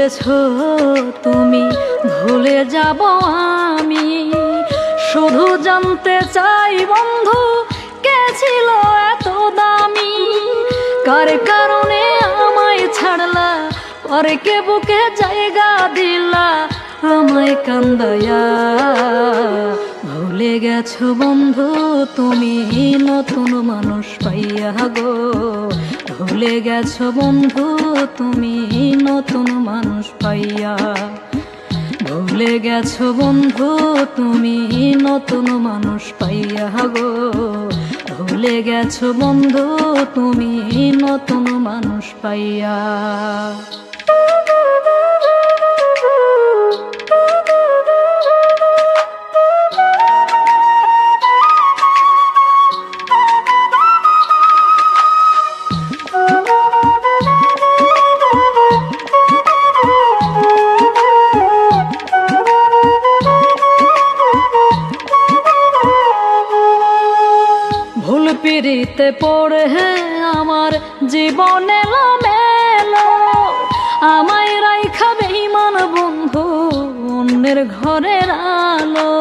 বলেছো তুমি ভুলে যাব আমি, শুধু জানতে চাই বন্ধু কে ছিল এত দামি, কার কারণে আমায় ছাড়লা, পরে কে বুকে জায়গা দিলা আমায় কান্দায়া। ভুলে গেছো বন্ধু তুমি নতুন মানুষ পাইয়া গো, ভুলে গেছো বন্ধু তুমি নতুন মানুষ পাইয়া, ভুলে গেছো বন্ধু তুমি নতুন মানুষ পাইয়া গো, ভুলে গেছো বন্ধু তুমি নতুন মানুষ পাইয়া। পিড়িতে পড়ে আমার জীবন এলো মেলো, আমায় রাইখা বেঈমান বন্ধু অন্যের ঘরের আলো।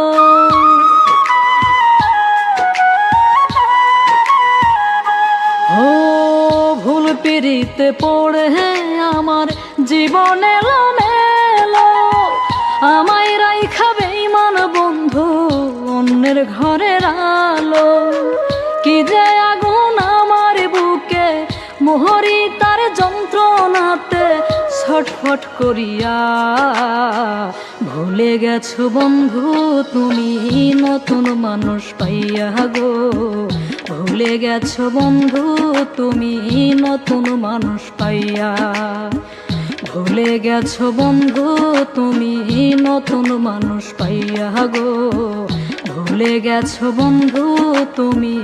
ও ভুল পিড়িতে পড়ে আমার জীবন এলো মেলো, আমায় রাইখা বেঈমান বন্ধু অন্যের ঘরের আলো। কি যে আগুন আমার বুকে মোহরি তার যন্ত্রণাতে ছটফট করিয়া, ভুলে গেছো বন্ধু তুমি নতুন মানুষ পাইয়া গো, ভুলে গেছো বন্ধু তুমি নতুন মানুষ পাইয়া, ভুলে গেছো বন্ধু তুমি নতুন মানুষ পাইয়া গো, ভুলে গেছো বন্ধু তুমি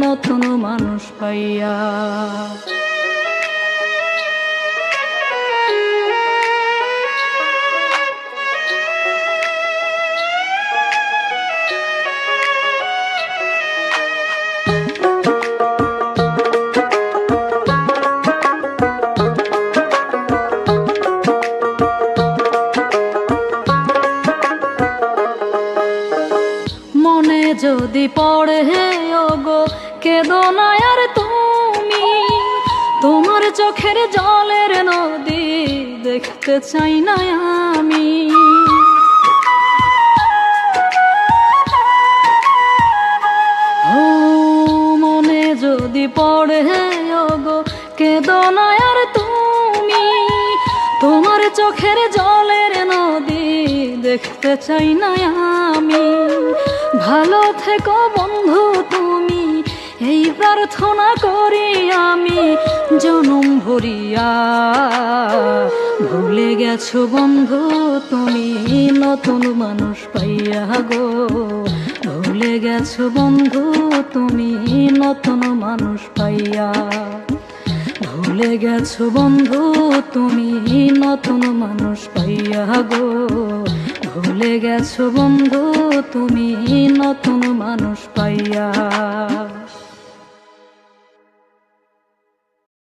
নতুন মানুষ পাইয়া। যদি পড়ে ওগো কেঁদো না আর তুমি, তোমার চোখের জলের নদী দেখতে চাই না আমি। ও মনে যদি পড়ে ওগো কেঁদো না আর তুমি, তোমার চোখের জলের নদী দেখতে চাই না আমি। ভালো থেকো বন্ধু তুমি এই প্রার্থনা করি আমি জনম ভরিয়া। ভুলে গেছো বন্ধু তুমি নতুন মানুষ পাইয়া গো, ভুলে গেছো বন্ধু তুমি নতুন মানুষ পাইয়া, ভুলে গেছো বন্ধু তুমি নতুন মানুষ পাইয়া গো, ভুলে গেছো বন্ধু তুমি নতুন মানুষ